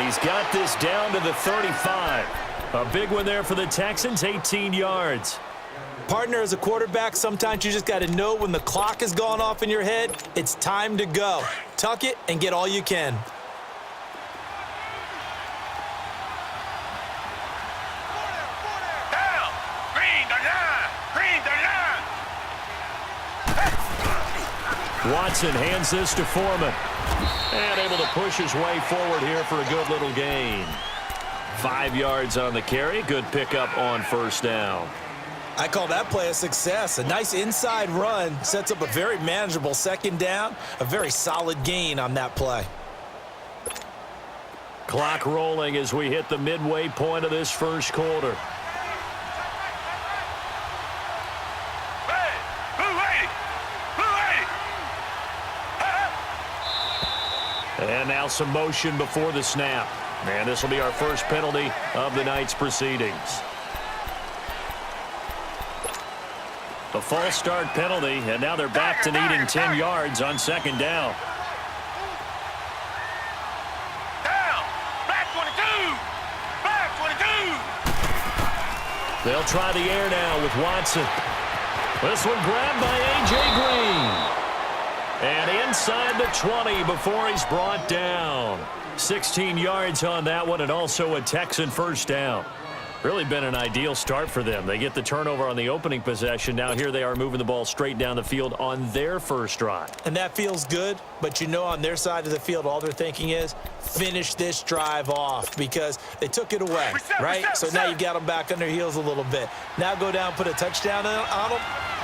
he's got this down to the 35. A big one there for the Texans, 18 yards. Partner, as a quarterback, sometimes you just got to know when the clock has gone off in your head, it's time to go. Tuck it and get all you can. Down! Green the line! Green the line! Watson hands this to Foreman. And able to push his way forward here for a good little gain. 5 yards on the carry. Good pickup on first down. I call that play a success. A nice inside run sets up a very manageable second down. A very solid gain on that play. Clock rolling as we hit the midway point of this first quarter. And now some motion before the snap. And this will be our first penalty of the night's proceedings. A false start penalty, and now they're back to needing 10 yards on second down. Down! Back 22! Back 22! They'll try the air now with Watson. This one grabbed by A.J. Green. And inside the 20 before he's brought down. 16 yards on that one, and also a Texan first down. Really been an ideal start for them. They get the turnover on the opening possession. Now here they are moving the ball straight down the field on their first drive. And that feels good, but you know on their side of the field all they're thinking is finish this drive off because they took it away, right? So now you got them back on their heels a little bit. Now go down, put a touchdown on them.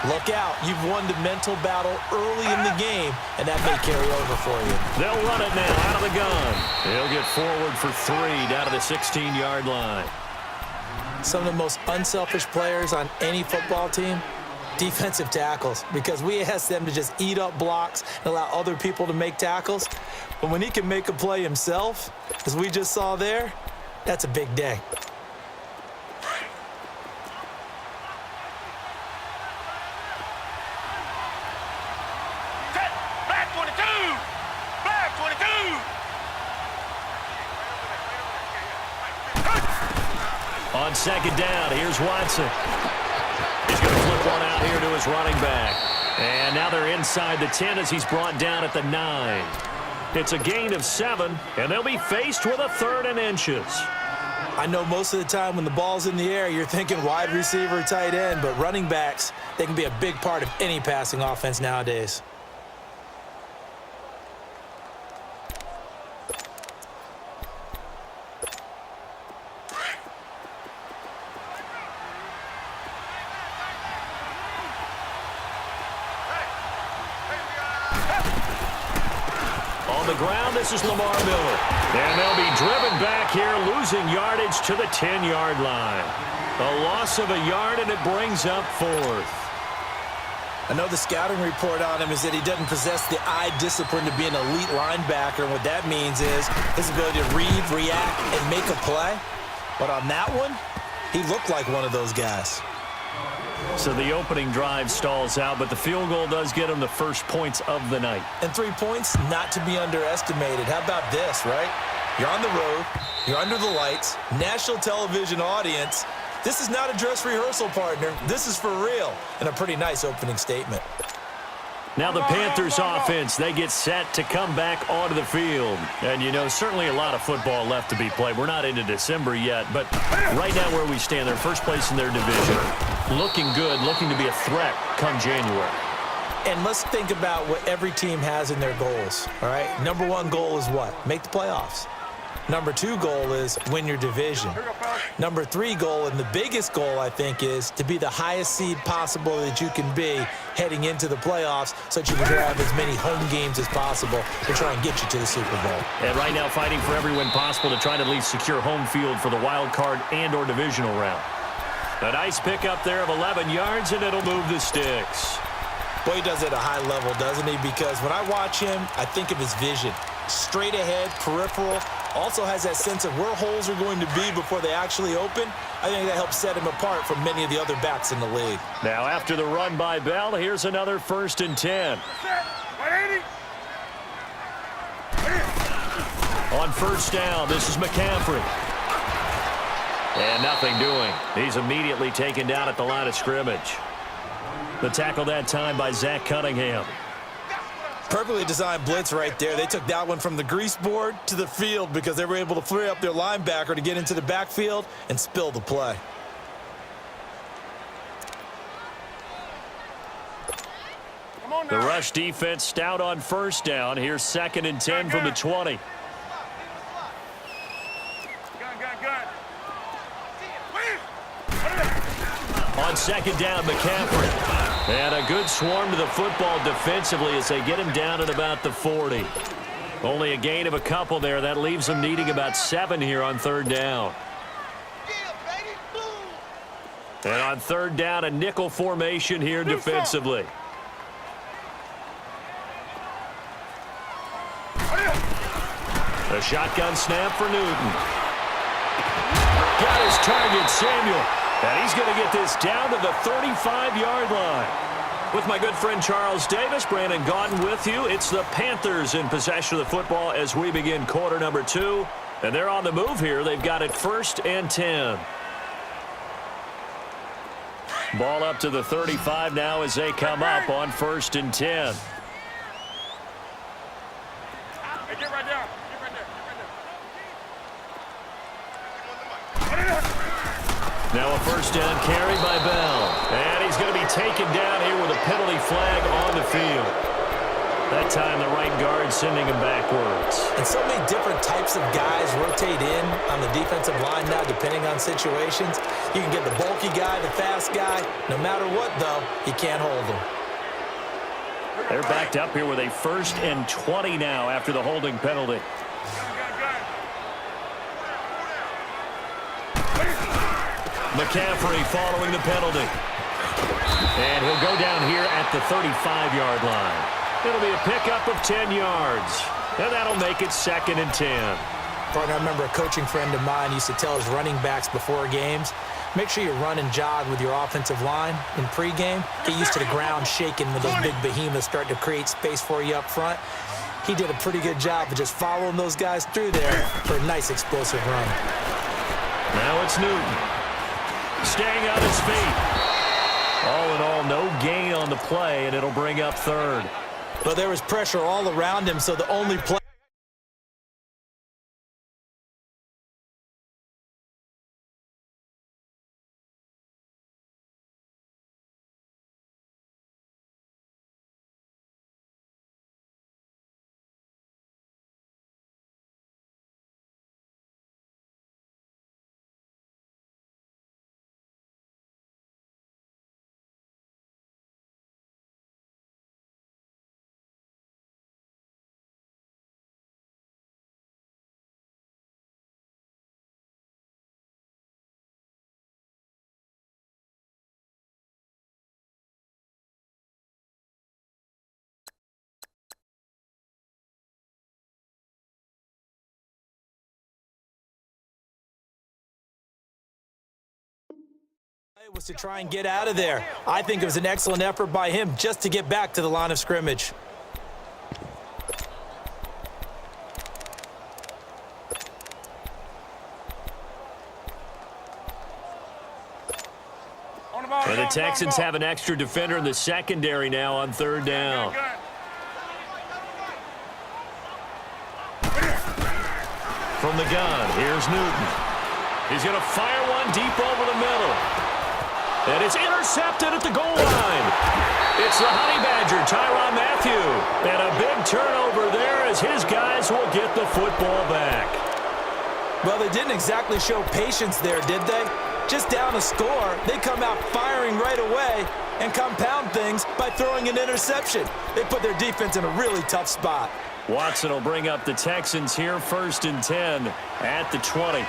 Look out. You've won the mental battle early in the game, and that may carry over for you. They'll run it now out of the gun. He'll get forward for 3 down to the 16-yard line. Some of the most unselfish players on any football team, defensive tackles, because we ask them to just eat up blocks and allow other people to make tackles. But when he can make a play himself, as we just saw there, that's a big day. Back 22! Back 22! On second down, here's Watson. He's going to flip one out here to his running back. And now they're inside the 10 as he's brought down at the 9. It's a gain of 7, and they'll be faced with a 3rd and inches. I know most of the time when the ball's in the air, you're thinking wide receiver, tight end, but running backs, they can be a big part of any passing offense nowadays. On the ground, this is Lamar Miller. And they'll be driven back here, losing yardage to the 10-yard line. A loss of a yard, and it brings up 4th. I know the scouting report on him is that he doesn't possess the eye discipline to be an elite linebacker. And what that means is his ability to read, react, and make a play. But on that one, he looked like one of those guys. So the opening drive stalls out, but the field goal does get him the first points of the night. And 3 points, not to be underestimated. How about this, right? You're on the road. You're under the lights. National television audience. This is not a dress rehearsal, partner. This is for real. And a pretty nice opening statement. Now the Panthers offense, they get set to come back onto the field. And, you know, certainly a lot of football left to be played. We're not into December yet, but right now where we stand, they're first place in their division. Looking good, looking to be a threat come January. And let's think about what every team has in their goals, all right? Number 1 goal is what? Make the playoffs. Number 2 goal is win your division. Number 3 goal, and the biggest goal, I think, is to be the highest seed possible that you can be heading into the playoffs so that you can have as many home games as possible to try and get you to the Super Bowl. And right now fighting for every win possible to try to at least secure home field for the wild card and or divisional round. A nice pickup there of 11 yards, and it'll move the sticks. Boy, he does it at a high level, doesn't he? Because when I watch him, I think of his vision. Straight ahead, peripheral, also has that sense of where holes are going to be before they actually open. I think that helps set him apart from many of the other backs in the league. Now after the run by Bell, here's another 1st and 10. On first down, this is McCaffrey. And nothing doing. He's immediately taken down at the line of scrimmage. The tackle that time by Zach Cunningham. Perfectly designed blitz right there. They took that one from the grease board to the field because they were able to free up their linebacker to get into the backfield and spill the play. The rush defense stout on first down. Here's 2nd and 10 from the 20. On 2nd down, McCaffrey. And a good swarm to the football defensively as they get him down at about the 40. Only a gain of a couple there. That leaves them needing about 7 here on 3rd down. And on 3rd down, a nickel formation here defensively. A shotgun snap for Newton. Got his target, Samuel. And he's going to get this down to the 35-yard line. With my good friend Charles Davis, Brandon Gaudin with you. It's the Panthers in possession of the football as we begin quarter number 2. And they're on the move here. They've got it 1st and 10. Ball up to the 35 now as they come up on 1st and 10. Hey, get right there. Now a 1st down carry by Bell. And he's going to be taken down here with a penalty flag on the field. That time the right guard sending him backwards. And so many different types of guys rotate in on the defensive line now depending on situations. You can get the bulky guy, the fast guy. No matter what, though, you can't hold them. They're backed up here with a 1st and 20 now after the holding penalty. McCaffrey following the penalty. And he'll go down here at the 35-yard line. It'll be a pickup of 10 yards. And that'll make it 2nd and 10. Partner, I remember a coaching friend of mine used to tell his running backs before games, make sure you run and jog with your offensive line in pregame. Get used to the ground shaking when those big behemoths start to create space for you up front. He did a pretty good job of just following those guys through there for a nice explosive run. Now it's Newton. Staying on his feet. All in all, no gain on the play, and it'll bring up 3rd. But there was pressure all around him, so the only play. Was to try and get out of there. I think it was an excellent effort by him just to get back to the line of scrimmage. And the Texans have an extra defender in the secondary now on 3rd down. From the gun, here's Newton. He's going to fire one deep over the middle. And it's intercepted at the goal line. It's the Honey Badger, Tyrann Mathieu. And a big turnover there as his guys will get the football back. Well, they didn't exactly show patience there, did they? Just down a score, they come out firing right away and compound things by throwing an interception. They put their defense in a really tough spot. Watson will bring up the Texans here 1st and 10 at the 20.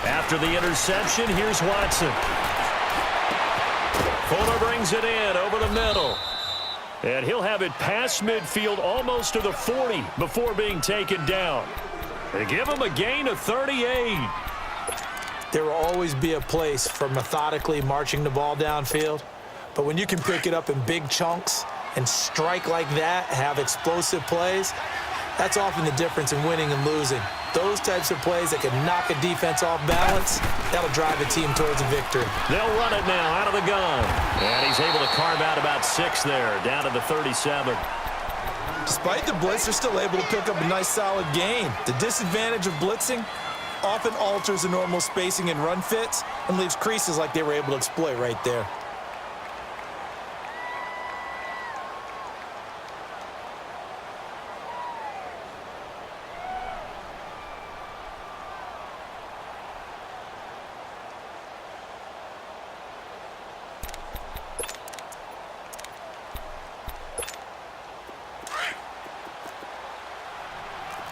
After the interception, here's Watson. Fuller brings it in over the middle. And he'll have it past midfield almost to the 40 before being taken down. They give him a gain of 38. There will always be a place for methodically marching the ball downfield. But when you can pick it up in big chunks and strike like that, have explosive plays, that's often the difference in winning and losing. Those types of plays that can knock a defense off balance, that'll drive a team towards a victory. They'll run it now out of the gun. And he's able to carve out about 6 there, down to the 37. Despite the blitz, they're still able to pick up a nice solid gain. The disadvantage of blitzing often alters the normal spacing and run fits and leaves creases like they were able to exploit right there.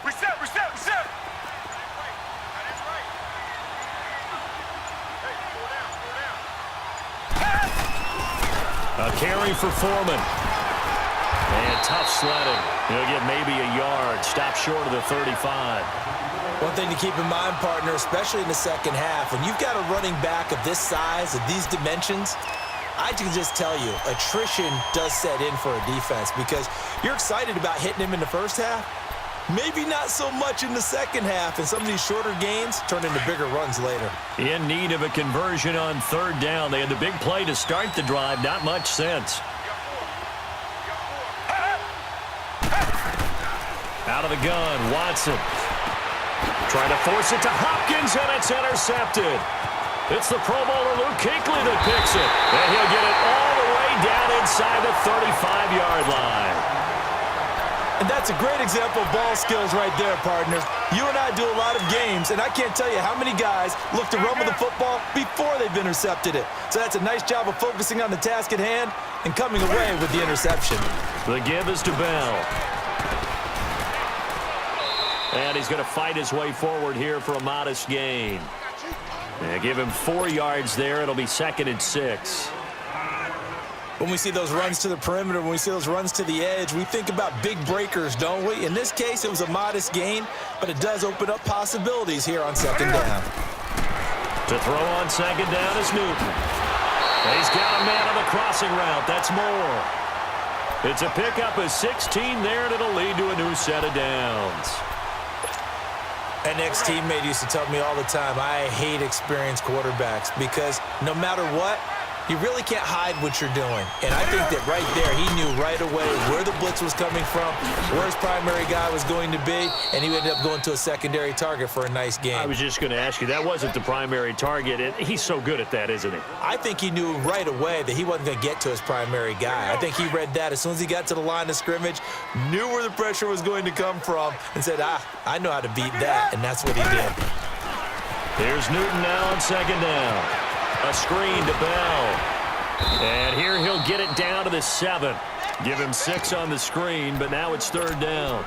Reset, reset, reset. A carry for Foreman. And tough sledding. He'll get maybe a yard. Stop short of the 35. One thing to keep in mind, partner, especially in the second half, when you've got a running back of this size, of these dimensions, I can just tell you, attrition does set in for a defense because you're excited about hitting him in the first half. Maybe not so much in the second half, and some of these shorter gains turn into bigger runs later. In need of a conversion on third down. They had the big play to start the drive. Not much sense. Out of the gun, Watson. Trying to force it to Hopkins, and it's intercepted. It's the Pro Bowler Luke Kuechly that picks it. And he'll get it all the way down inside the 35-yard line. And that's a great example of ball skills right there, partner. You and I do a lot of games, and I can't tell you how many guys look to run with the football before they've intercepted it. So that's a nice job of focusing on the task at hand and coming away with the interception. The give is to Bell. And he's going to fight his way forward here for a modest gain. And give him 4 yards there. It'll be 2nd and 6. When we see those runs to the perimeter, when we see those runs to the edge, we think about big breakers, don't we? In this case, it was a modest gain, but it does open up possibilities here on second down. To throw on second down is Newton. He's got a man on the crossing route. That's Moore. It's a pickup of 16 there, and it'll lead to a new set of downs. An ex-teammate used to tell me all the time, I hate experienced quarterbacks because no matter what, you really can't hide what you're doing. And I think that right there, he knew right away where the blitz was coming from, where his primary guy was going to be, and he ended up going to a secondary target for a nice game. I was just going to ask you, that wasn't the primary target. He's so good at that, isn't he? I think he knew right away that he wasn't going to get to his primary guy. I think he read that as soon as he got to the line of scrimmage, knew where the pressure was going to come from, and said, I know how to beat that, and that's what he did. Here's Newton now on second down. A screen to Bell. And here he'll get it down to the 7. Give him 6 on the screen, but now it's third down.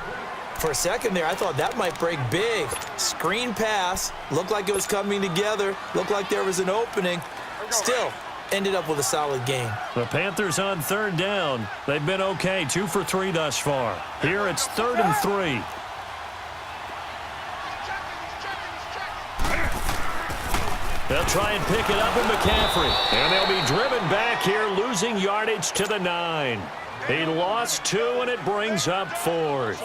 For a second there, I thought that might break big. Screen pass. Looked like it was coming together. Looked like there was an opening. Still, ended up with a solid game. The Panthers on third down. They've been okay, 2 for 3 thus far. Here it's 3rd and 3. They'll try and pick it up with McCaffrey. And they'll be driven back here, losing yardage to the 9. He lost 2, and it brings up 4th.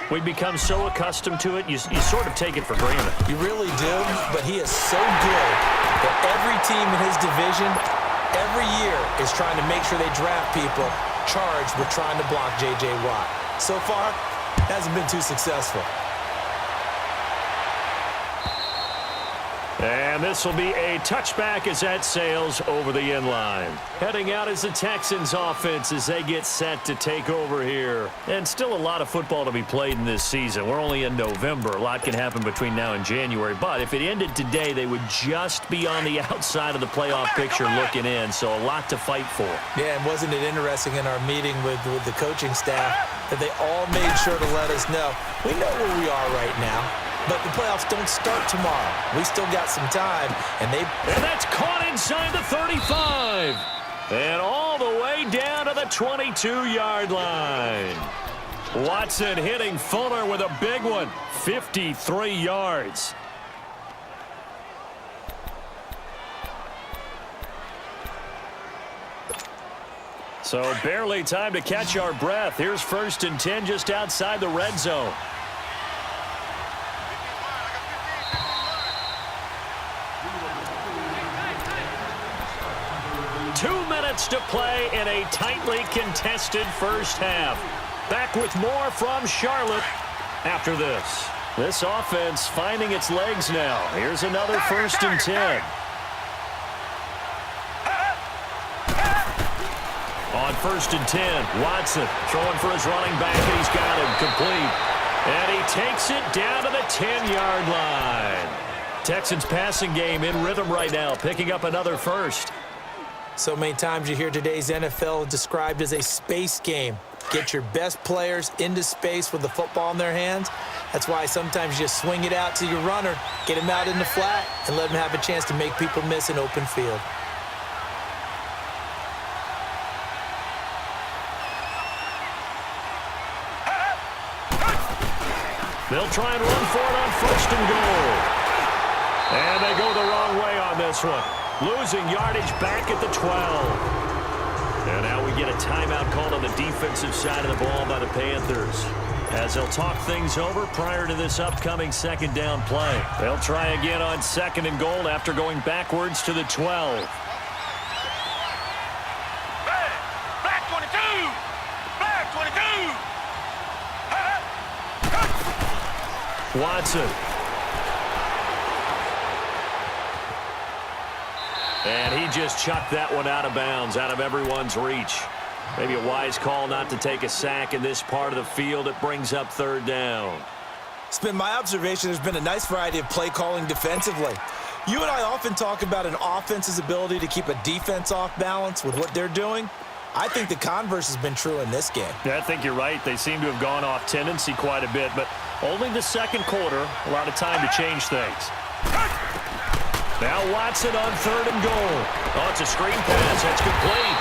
We've become so accustomed to it, you sort of take it for granted. You really do, but he is so good that every team in his division, every year, is trying to make sure they draft people charged with trying to block J.J. Watt. So far, hasn't been too successful. And this will be a touchback as that sails over the end line. Heading out is the Texans offense as they get set to take over here. And still a lot of football to be played in this season. We're only in November. A lot can happen between now and January. But if it ended today, they would just be on the outside of the playoff picture looking in. So a lot to fight for. Yeah, and wasn't it interesting in our meeting with the coaching staff that they all made sure to let us know, we know where we are right now. But the playoffs don't start tomorrow. We still got some time, and that's caught inside the 35. And all the way down to the 22-yard line. Watson hitting Fuller with a big one, 53 yards. So barely time to catch our breath. Here's 1st and 10 just outside the red zone. To play in a tightly contested first half. Back with more from Charlotte after this. This offense finding its legs now. Here's another 1st and 10. On 1st and 10, Watson throwing for his running back, and he's got him complete. And he takes it down to the 10-yard line. Texans passing game in rhythm right now, picking up another first. So many times you hear today's NFL described as a space game. Get your best players into space with the football in their hands. That's why sometimes you just swing it out to your runner, get him out in the flat, and let him have a chance to make people miss an open field. They'll try and run for it on 1st and goal. And they go the wrong way on this one. Losing yardage back at the 12. And now we get a timeout called on the defensive side of the ball by the Panthers, as they'll talk things over prior to this upcoming 2nd down play. They'll try again on 2nd and goal after going backwards to the 12. Back 22! Back 22! Watson. And he just chucked that one out of bounds, out of everyone's reach. Maybe a wise call not to take a sack in this part of the field. It brings up 3rd down. It's been my observation there's been a nice variety of play calling defensively. You and I often talk about an offense's ability to keep a defense off balance with what they're doing. I think the converse has been true in this game. Yeah, I think you're right. They seem to have gone off tendency quite a bit, but only the 2nd quarter, a lot of time to change things. Now Watson on 3rd and goal. Oh, it's a screen pass. That's complete.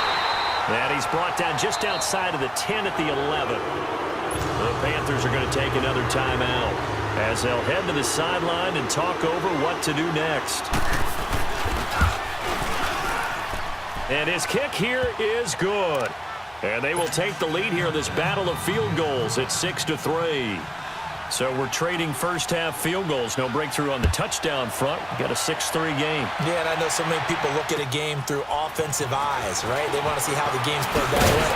And he's brought down just outside of the 10 at the 11. The Panthers are going to take another timeout as they'll head to the sideline and talk over what to do next. And his kick here is good. And they will take the lead here in this battle of field goals at 6-3. So we're trading first-half field goals. No breakthrough on the touchdown front. We got a 6-3 game. Yeah, and I know so many people look at a game through offensive eyes, right? They want to see how the game's played that way.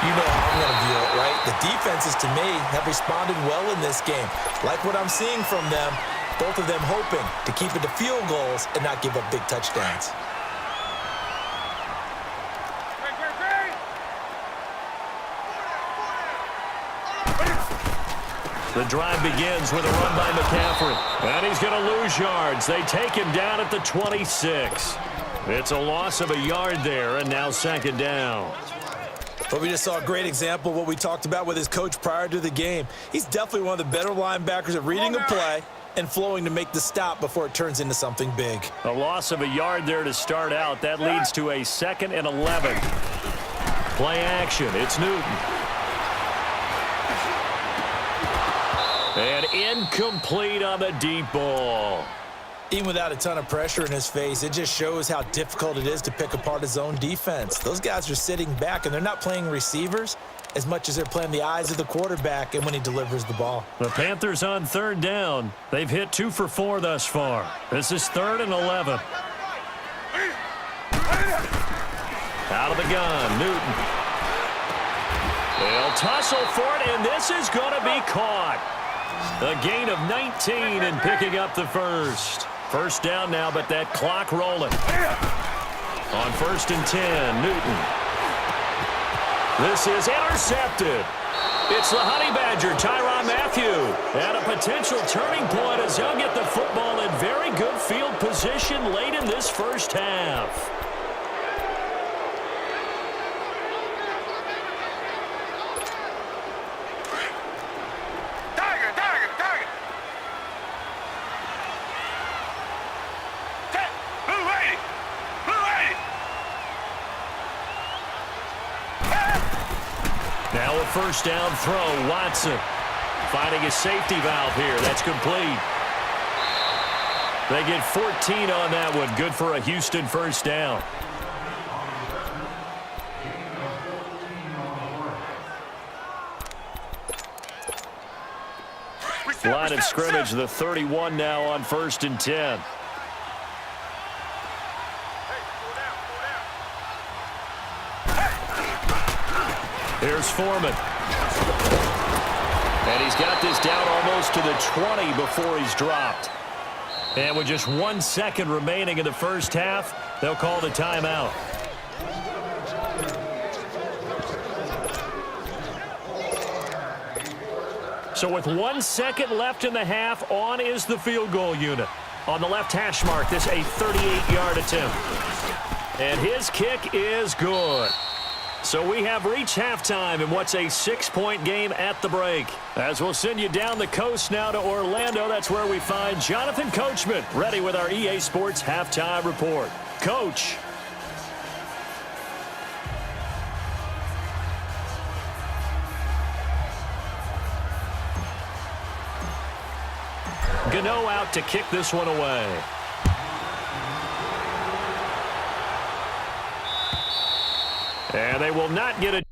You know how I'm going to view it, right? The defenses, to me, have responded well in this game. Like what I'm seeing from them, both of them hoping to keep it to field goals and not give up big touchdowns. The drive begins with a run by McCaffrey. And he's going to lose yards. They take him down at the 26. It's a loss of a yard there, and now 2nd down. But we just saw a great example of what we talked about with his coach prior to the game. He's definitely one of the better linebackers at reading a play and flowing to make the stop before it turns into something big. A loss of a yard there to start out. That leads to a 2nd and 11. Play action. It's Newton. And incomplete on the deep ball. Even without a ton of pressure in his face, it just shows how difficult it is to pick apart his own defense. Those guys are sitting back, and they're not playing receivers as much as they're playing the eyes of the quarterback and when he delivers the ball. The Panthers on 3rd down. They've hit 2 for 4 thus far. This is 3rd and 11. Out of the gun, Newton. They'll tussle for it, and this is going to be caught. A gain of 19 and picking up the first. First down now, but that clock rolling. On 1st and 10, Newton. This is intercepted. It's the Honey Badger, Tyrann Mathieu. And a potential turning point as he'll get the football in very good field position late in this first half. Now a first down throw, Watson. Finding a safety valve here. That's complete. They get 14 on that one. Good for a Houston first down. Line of scrimmage, the 31 now on 1st and 10. Here's Foreman. And he's got this down almost to the 20 before he's dropped. And with just 1 second remaining in the first half, they'll call the timeout. So with 1 second left in the half, on is the field goal unit. On the left hash mark, this a 38-yard attempt. And his kick is good. So we have reached halftime in what's a 6-point game at the break. As we'll send you down the coast now to Orlando, that's where we find Jonathan Coachman ready with our EA Sports Halftime Report. Coach. Gano out to kick this one away. And they will not get a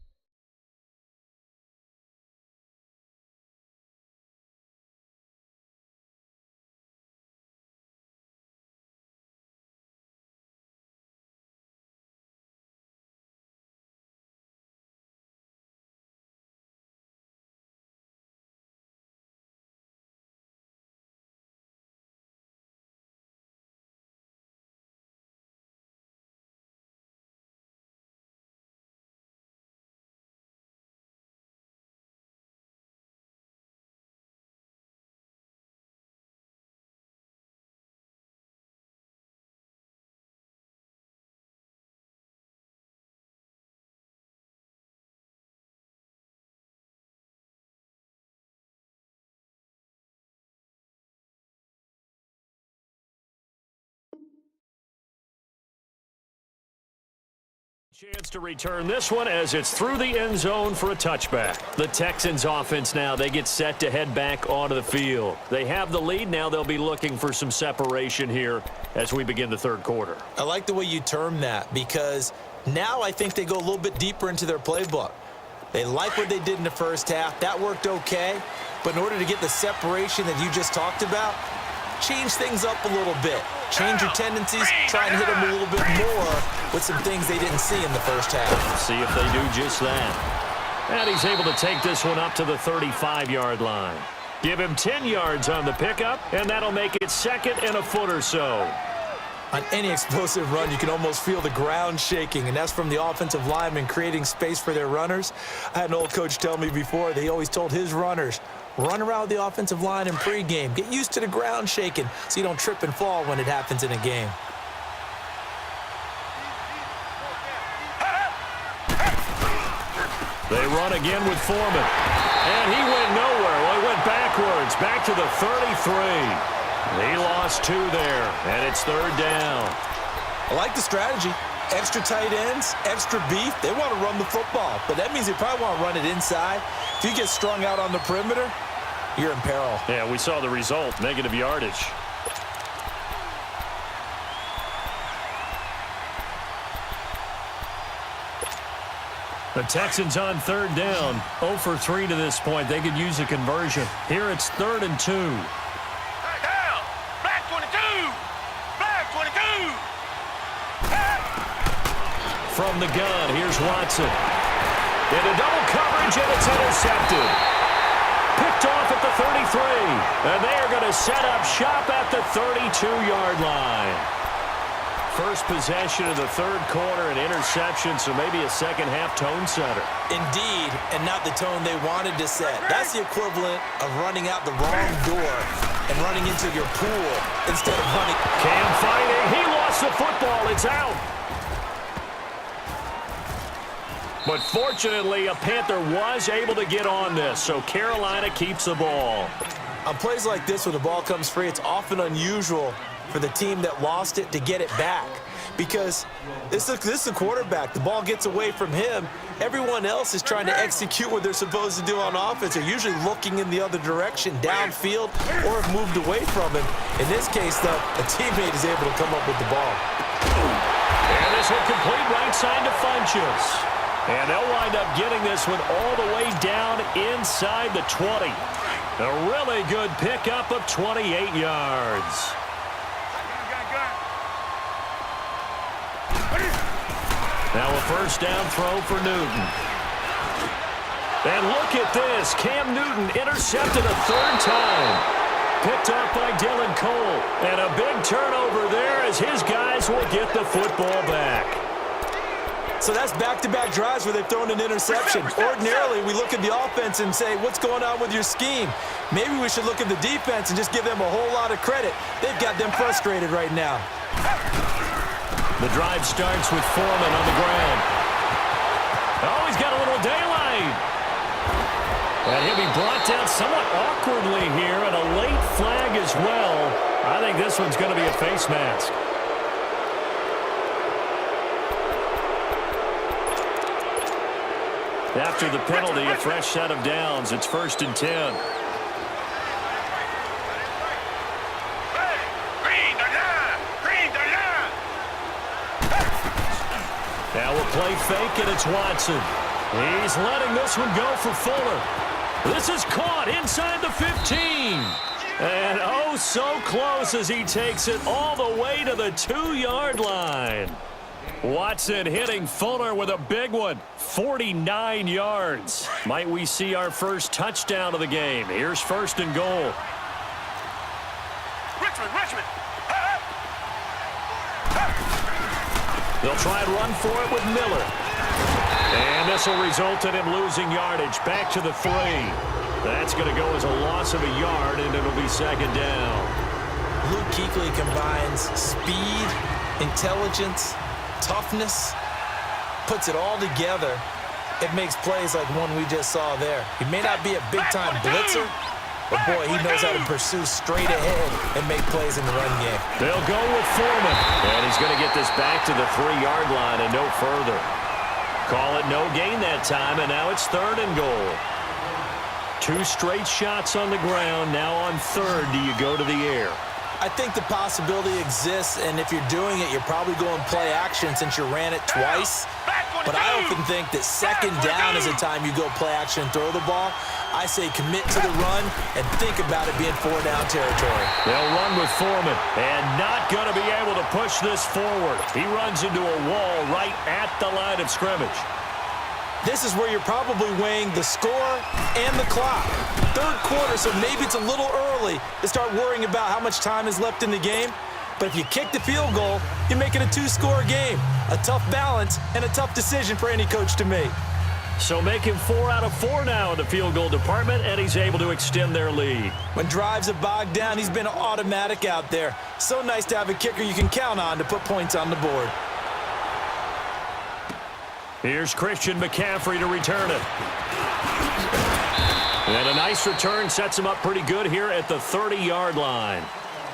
chance to return this one as it's through the end zone for a touchback. The Texans offense now, they get set to head back onto the field. They have the lead. Now they'll be looking for some separation here as we begin the third quarter. I like the way you term that because now I think they go a little bit deeper into their playbook. They like what they did in the first half. That worked okay. But in order to get the separation that you just talked about, change things up a little bit. Change your tendencies, try and hit them a little bit more with some things they didn't see in the first half. See if they do just that. And he's able to take this one up to the 35-yard line. Give him 10 yards on the pickup, and that'll make it 2nd and a foot or so. On any explosive run, you can almost feel the ground shaking, and that's from the offensive linemen creating space for their runners. I had an old coach tell me before, they always told his runners, run around the offensive line in pregame. Get used to the ground shaking so you don't trip and fall when it happens in a game. They run again with Foreman. And he went nowhere. Well, he went backwards, back to the 33. He lost 2 there, and it's 3rd down. I like the strategy. Extra tight ends, extra beef. They want to run the football, but that means they probably want to run it inside. If you get strung out on the perimeter, you're in peril. Yeah, we saw the result, negative yardage. The Texans on 3rd down, 0 for 3 to this point. They could use a conversion. Here it's 3rd and 2. Down. Black 22. Black 22. From the gun, here's Watson. Into double coverage, and it's intercepted. Picked off at the 33. And they are going to set up shop at the 32-yard line. First possession of the third quarter, an interception, so maybe a second-half tone setter. Indeed, and not the tone they wanted to set. That's the equivalent of running out the wrong door and running into your pool instead of running. Cam fighting. He lost the football. It's out. But fortunately, a Panther was able to get on this, so Carolina keeps the ball. On plays like this, when the ball comes free, it's often unusual for the team that lost it to get it back because this is the quarterback. The ball gets away from him. Everyone else is trying to execute what they're supposed to do on offense. They're usually looking in the other direction, downfield, or have moved away from him. In this case, though, a teammate is able to come up with the ball. And this will complete right side to Funchess. And they'll wind up getting this one all the way down inside the 20. A really good pickup of 28 yards. Now a first down throw for Newton. And look at this. Cam Newton intercepted a third time. Picked off by Dylan Cole. And a big turnover there as his guys will get the football back. So that's back-to-back drives where they've thrown an interception. Ordinarily, we look at the offense and say, what's going on with your scheme? Maybe we should look at the defense and just give them a whole lot of credit. They've got them frustrated right now. The drive starts with Foreman on the ground. Oh, he's got a little daylight. And he'll be brought down somewhat awkwardly here, and a late flag as well. I think this one's going to be a face mask. After the penalty, a fresh set of downs. It's 1st and 10. Now a play fake, and it's Watson. He's letting this one go for Fuller. This is caught inside the 15. And oh, so close as he takes it all the way to the 2-yard line. Watson hitting Fuller with a big one. 49 yards. Might we see our first touchdown of the game? Here's 1st and goal. Richmond. They'll try and run for it with Miller. And this will result in him losing yardage. Back to the 3. That's going to go as a loss of a yard, and it'll be 2nd down. Luke Kuechly combines speed, intelligence, toughness, puts it all together. It makes plays like one we just saw there. He may not be a big-time blitzer, but boy, he knows how to pursue straight ahead and make plays in the run game. They'll go with Foreman. And he's going to get this back to the 3-yard line and no further. Call it no gain that time, and now it's 3rd and goal. 2 straight shots on the ground. Now on 3rd, do you go to the air? I think the possibility exists, and if you're doing it, you're probably going play action since you ran it twice. But I often think that 2nd down is a time you go play action and throw the ball. I say commit to the run and think about it being 4-down territory. They'll run with Foreman, and not going to be able to push this forward. He runs into a wall right at the line of scrimmage. This is where you're probably weighing the score and the clock. 3rd quarter, so maybe it's a little early to start worrying about how much time is left in the game. But if you kick the field goal, you make it a 2-score game. A tough balance and a tough decision for any coach to make. So make him 4 out of 4 now in the field goal department, and he's able to extend their lead. When drives are bogged down, he's been automatic out there. So nice to have a kicker you can count on to put points on the board. Here's Christian McCaffrey to return it. And a nice return sets him up pretty good here at the 30-yard line.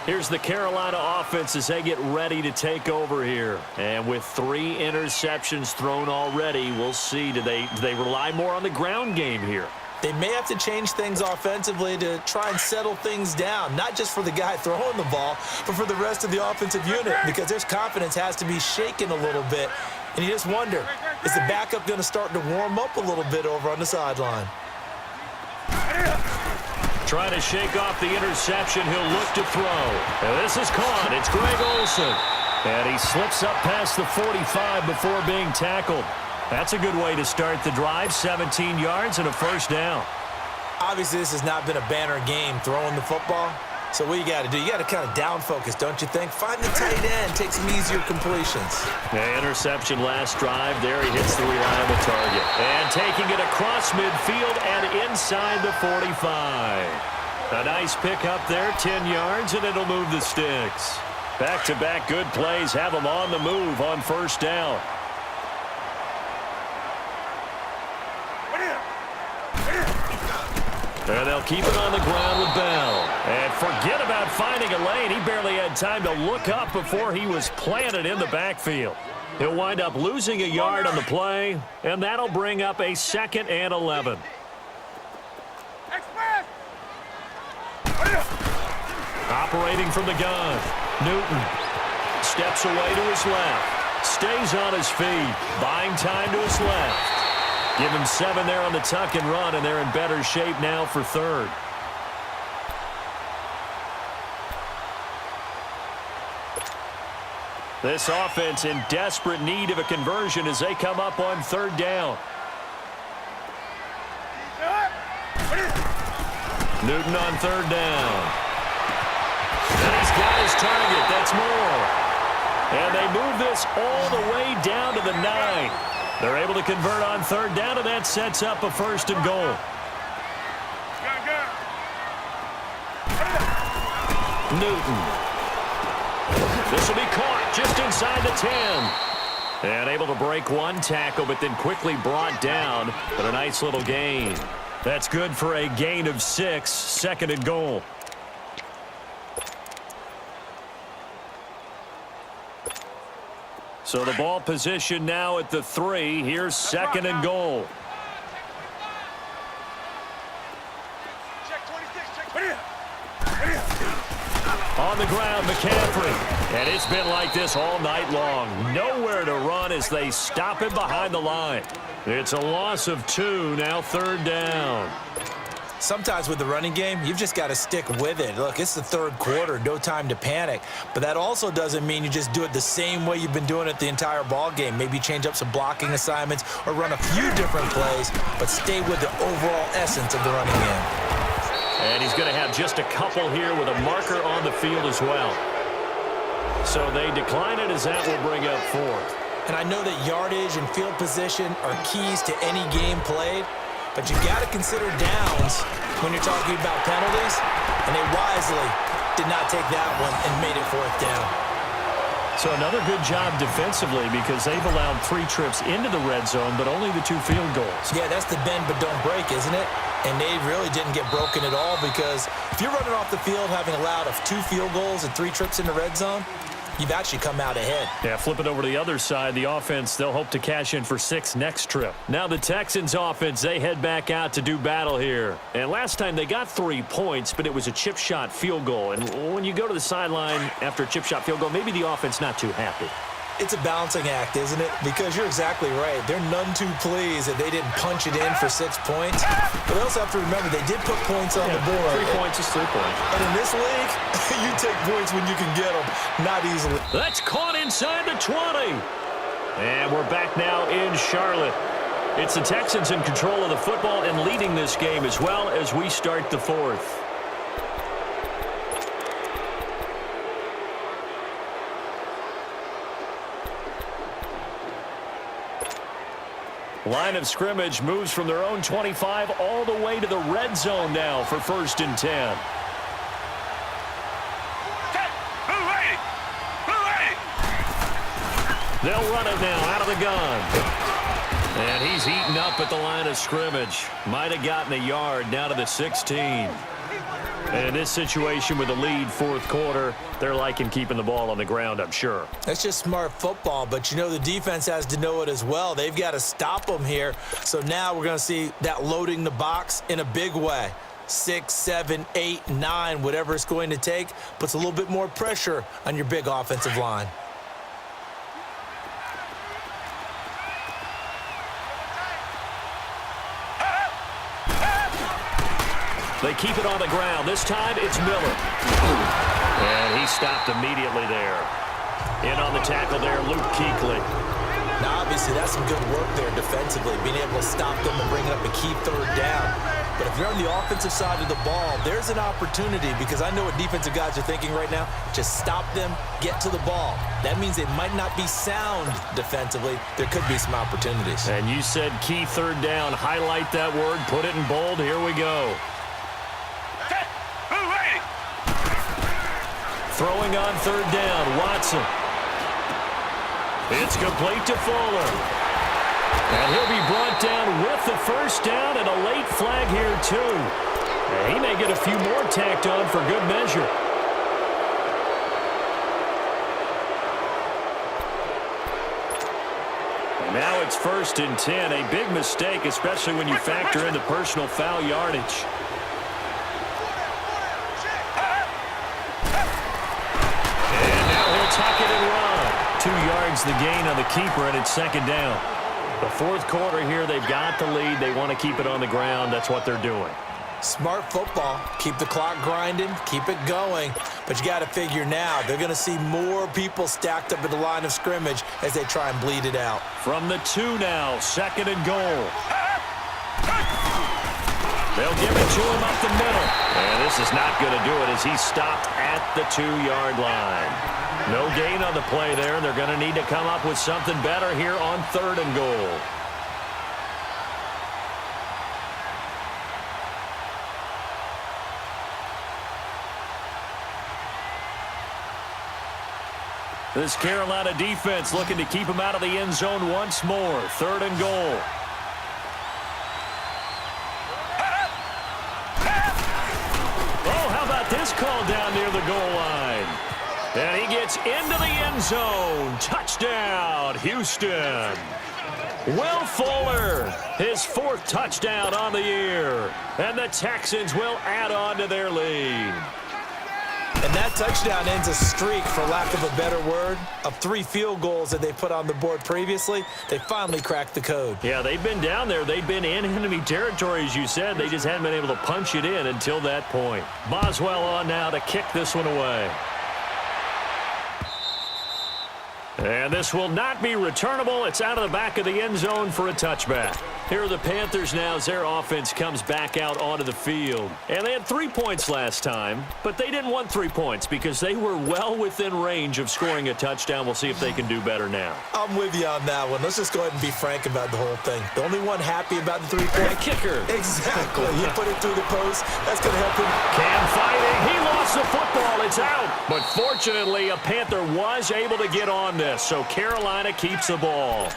Here's the Carolina offense as they get ready to take over here. And with 3 interceptions thrown already, we'll see. Do they rely more on the ground game here? They may have to change things offensively to try and settle things down, not just for the guy throwing the ball, but for the rest of the offensive unit, because their confidence has to be shaken a little bit. And you just wonder, is the backup going to start to warm up a little bit over on the sideline? Trying to shake off the interception. He'll look to throw. And this is caught. It's Greg Olsen. And he slips up past the 45 before being tackled. That's a good way to start the drive. 17 yards and a 1st down. Obviously, this has not been a banner game throwing the football. So what you got to do, you got to kind of down focus, don't you think? Find the tight end, take some easier completions. The interception last drive. There he hits the reliable target. And taking it across midfield and inside the 45. A nice pickup there, 10 yards, and it'll move the sticks. Back-to-back good plays have them on the move on 1st down. And they'll keep it on the ground with Bell. And forget about finding a lane. He barely had time to look up before he was planted in the backfield. He'll wind up losing a yard on the play, and that'll bring up a 2nd and 11. Operating from the gun, Newton steps away to his left, stays on his feet, buying time to his left. Give him 7 there on the tuck and run, and they're in better shape now for 3rd. This offense in desperate need of a conversion as they come up on third down. Newton on third down. And he's got his target. That's more. And they move this all the way down to the 9. They're able to convert on third down, and that sets up a first and goal. Newton. This will be caught just inside the 10. And able to break one tackle, but then quickly brought down. But a nice little gain. That's good for a gain of 6, second and goal. So the ball position now at the 3. Here's second and goal. On the ground, McCaffrey. And it's been like this all night long. Nowhere to run as they stop him behind the line. It's a loss of 2, now third down. Sometimes with the running game, you've just got to stick with it. Look, it's the third quarter, no time to panic. But that also doesn't mean you just do it the same way you've been doing it the entire ball game. Maybe change up some blocking assignments or run a few different plays, but stay with the overall essence of the running game. And he's going to have just a couple here with a marker on the field as well. So they decline it as that will bring up 4th. And I know that yardage and field position are keys to any game played, but you got to consider downs when you're talking about penalties, and they wisely did not take that one and made it 4th down. So another good job defensively because they've allowed 3 trips into the red zone, but only the 2 field goals. Yeah, that's the bend but don't break, isn't it? And they really didn't get broken at all because if you're running off the field having allowed 2 field goals and 3 trips in the red zone, you've actually come out ahead. Yeah, flip it over to the other side. The offense, they'll hope to cash in for 6 next trip. Now the Texans offense, they head back out to do battle here. And last time they got 3 points, but it was a chip shot field goal. And when you go to the sideline after a chip shot field goal, maybe the offense not too happy. It's a balancing act, isn't it? Because you're exactly right. They're none too pleased that they didn't punch it in for 6 points. But they also have to remember they did put points on the board. 3 points is 3 points. And in this league, you take points when you can get them, not easily. That's caught inside the 20. And we're back now in Charlotte. It's the Texans in control of the football and leading this game as well as we start the 4th. Line of scrimmage moves from their own 25 all the way to the red zone now for 1st and 10. They'll run it now out of the gun. And he's eaten up at the line of scrimmage. Might have gotten a yard down to the 16. And in this situation with the lead 4th quarter, they're liking keeping the ball on the ground, I'm sure. That's just smart football, but you know the defense has to know it as well. They've got to stop them here. So now we're going to see that loading the box in a big way. 6, 7, 8, 9, whatever it's going to take, puts a little bit more pressure on your big offensive line. They keep it on the ground. This time it's Miller. And he stopped immediately there. In on the tackle there, Luke Kuechly. Now, obviously, that's some good work there defensively, being able to stop them and bring up a key 3rd down. But if you're on the offensive side of the ball, there's an opportunity because I know what defensive guys are thinking right now. Just stop them, get to the ball. That means they might not be sound defensively. There could be some opportunities. And you said key 3rd down. Highlight that word. Put it in bold. Here we go. Throwing on 3rd down, Watson. It's complete to Fuller. And he'll be brought down with the 1st down and a late flag here too. And he may get a few more tacked on for good measure. Now it's 1st and 10, a big mistake, especially when you factor in the personal foul yardage. Tuck it and run. 2 yards the gain on the keeper, and it's 2nd down. The 4th quarter here, they've got the lead. They want to keep it on the ground. That's what they're doing. Smart football. Keep the clock grinding, keep it going. But you got to figure now, they're going to see more people stacked up at the line of scrimmage as they try and bleed it out. From the 2 now, 2nd and goal. They'll give it to him up the middle. And this is not going to do it as he's stopped at the 2-yard line. No gain on the play there, and they're going to need to come up with something better here on 3rd and goal. This Carolina defense looking to keep him out of the end zone once more. 3rd and goal. Oh, how about this call down near the goal line? And he gets into the end zone. Touchdown, Houston. Will Fuller, his 4th touchdown on the year. And the Texans will add on to their lead. And that touchdown ends a streak, for lack of a better word, of 3 field goals that they put on the board previously. They finally cracked the code. Yeah, they've been down there. They've been in enemy territory, as you said. They just hadn't been able to punch it in until that point. Boswell on now to kick this one away. And this will not be returnable. It's out of the back of the end zone for a touchback. Here are the Panthers now as their offense comes back out onto the field. And they had 3 points last time, but they didn't want 3 points because they were well within range of scoring a touchdown. We'll see if they can do better now. I'm with you on that one. Let's just go ahead and be frank about the whole thing. The only one happy about the 3-point kicker. Exactly. He put it through the post. That's going to help him. Cam fighting. He lost the football. It's out. But fortunately, a Panther was able to get on this, so Carolina keeps the ball.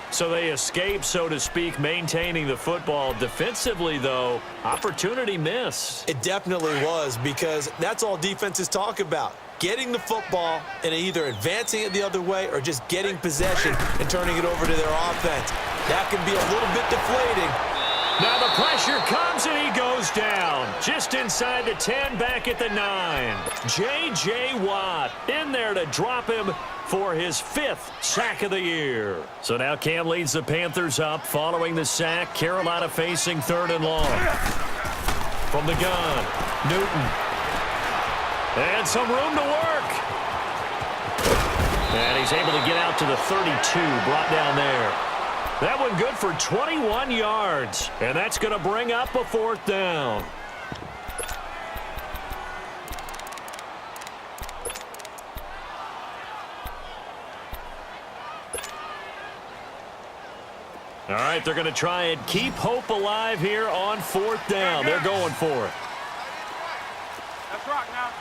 So they escape, so to speak, maintaining the football. Defensively, though, opportunity missed. It definitely was, because that's all defenses talk about. Getting the football and either advancing it the other way or just getting possession and turning it over to their offense. That can be a little bit deflating. Now the pressure comes and he goes down. Just inside the 10, back at the 9. J.J. Watt in there to drop him for his 5th sack of the year. So now Cam leads the Panthers up following the sack. Carolina facing 3rd and long. From the gun, Newton. And some room to work. And he's able to get out to the 32, brought down there. That one good for 21 yards. And that's going to bring up a 4th down. All right, they're going to try and keep hope alive here on 4th down. They're going for it. Let's rock now.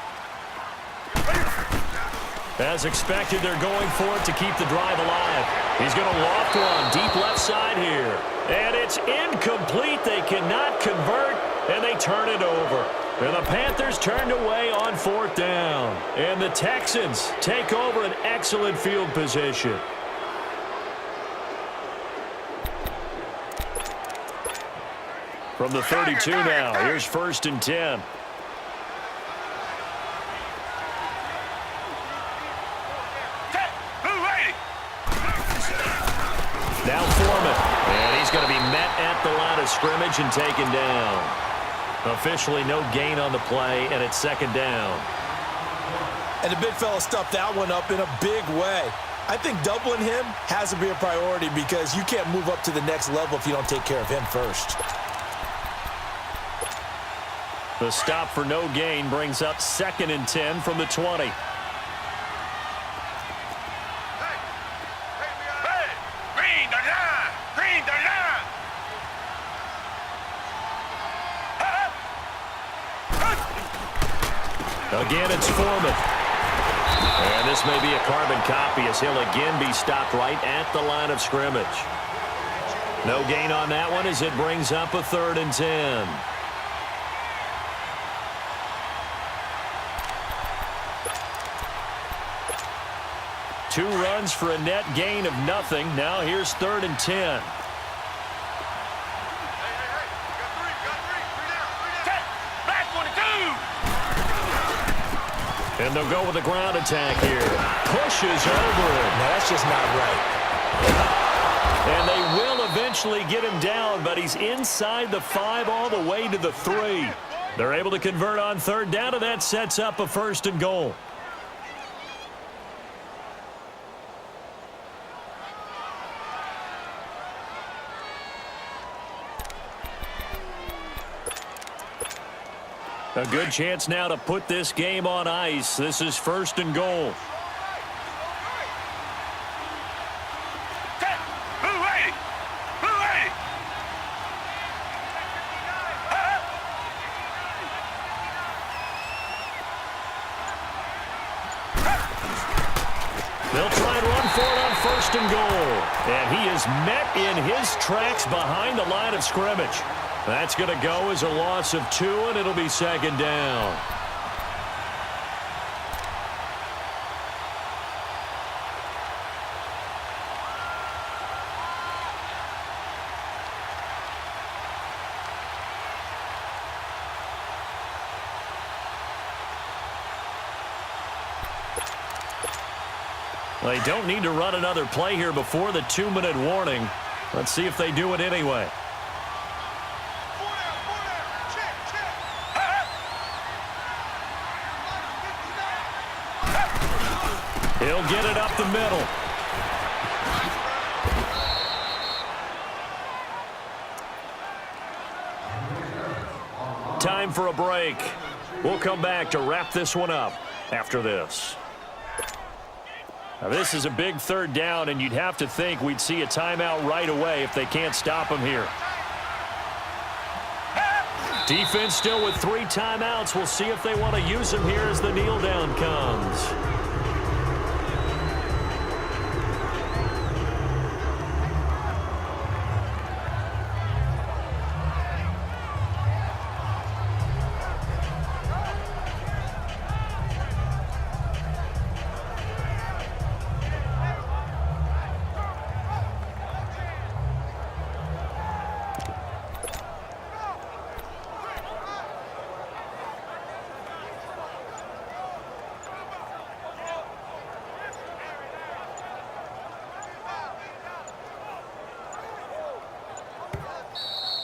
As expected, they're going for it to keep the drive alive. He's going to loft one deep left side here. And it's incomplete. They cannot convert, and they turn it over. And the Panthers turned away on 4th down. And the Texans take over an excellent field position. From the 32 now, here's 1st and 10. Now Foreman, and he's going to be met at the line of scrimmage and taken down. Officially no gain on the play, and it's 2nd down. And the big fella stuffed that one up in a big way. I think doubling him has to be a priority, because you can't move up to the next level if you don't take care of him first. The stop for no gain brings up 2nd and 10 from the 20. Again, it's Foreman. And this may be a carbon copy as he'll again be stopped right at the line of scrimmage. No gain on that one as it brings up a 3rd and 10. Two runs for a net gain of nothing. Now here's 3rd and 10. And they'll go with a ground attack here. Pushes over it. Now that's just not right. And they will eventually eventually get him down, but he's inside the 5 all the way to the 3. They're able to convert on third down, and that sets up a 1st and goal. A good chance now to put this game on ice. This is 1st and goal. They'll try and run for it on 1st and goal. And he is met in his tracks behind the line of scrimmage. That's going to go as a loss of 2, and it'll be 2nd down. They don't need to run another play here before the 2-minute warning. Let's see if they do it anyway. He'll get it up the middle. Time for a break. We'll come back to wrap this one up after this. Now, this is a big 3rd down, and you'd have to think we'd see a timeout right away if they can't stop him here. Defense still with 3 timeouts. We'll see if they want to use them here as the kneel down comes.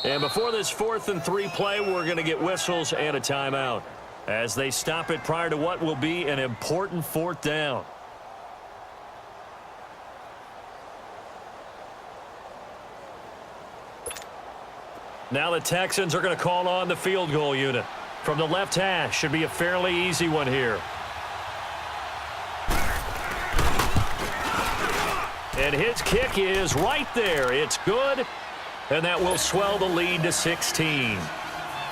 And before this 4th and 3 play, we're going to get whistles and a timeout as they stop it prior to what will be an important 4th down. Now the Texans are going to call on the field goal unit. From the left hash, should be a fairly easy one here. And his kick is right there. It's good. And that will swell the lead to 16.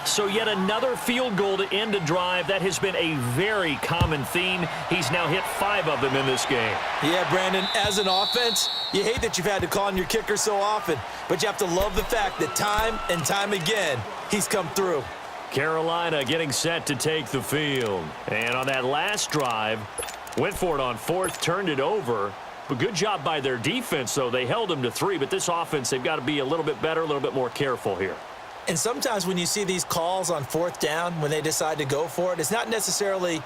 So yet another field goal to end a drive. That has been a very common theme. He's now hit 5 of them in this game. Yeah, Brandon, as an offense, you hate that you've had to call on your kicker so often, but you have to love the fact that time and time again, he's come through. Carolina getting set to take the field. And on that last drive, went for it on 4th, turned it over. But good job by their defense, though. They held them to 3, but this offense, they've got to be a little bit better, a little bit more careful here. And sometimes when you see these calls on 4th down, when they decide to go for it, it's not necessarily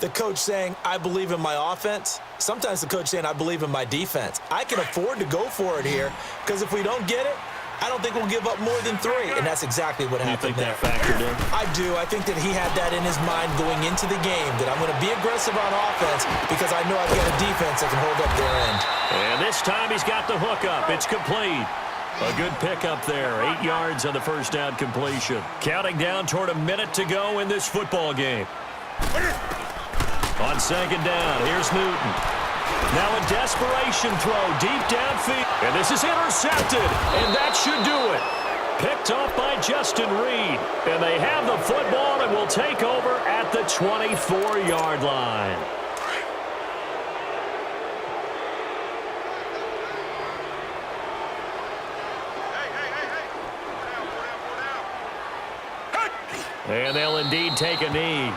the coach saying, I believe in my offense. Sometimes the coach saying, I believe in my defense. I can afford to go for it here because if we don't get it, I don't think we'll give up more than 3, and that's exactly what happened there. You think that factored in? I do. I think that he had that in his mind going into the game, that I'm going to be aggressive on offense because I know I've got a defense that can hold up their end. And this time he's got the hook up. It's complete. A good pickup there. 8 yards on the 1st down completion. Counting down toward a minute to go in this football game. On 2nd down, here's Newton. Now a desperation throw deep downfield. And this is intercepted. And that should do it. Picked off by Justin Reed. And they have the football and will take over at the 24-yard line. And they'll indeed take a knee.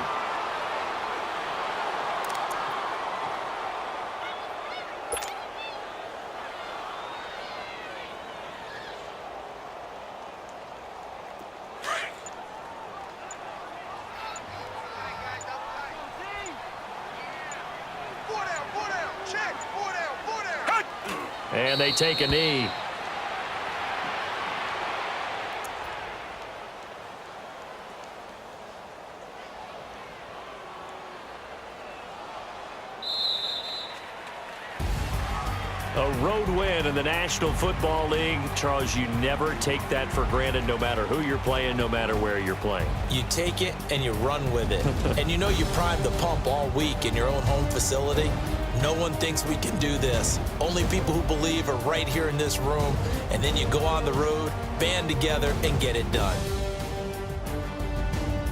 And they take a knee. A road win in the National Football League. Charles, you never take that for granted no matter who you're playing, no matter where you're playing. You take it and you run with it. And you know you primed the pump all week in your own home facility. No one thinks we can do this. Only people who believe are right here in this room. And then you go on the road, band together, and get it done.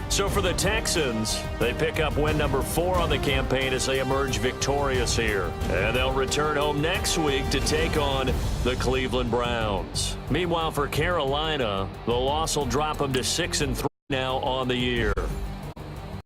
So for the Texans, they pick up win number 4 on the campaign as they emerge victorious here. And they'll return home next week to take on the Cleveland Browns. Meanwhile, for Carolina, the loss will drop them to 6-3 now on the year.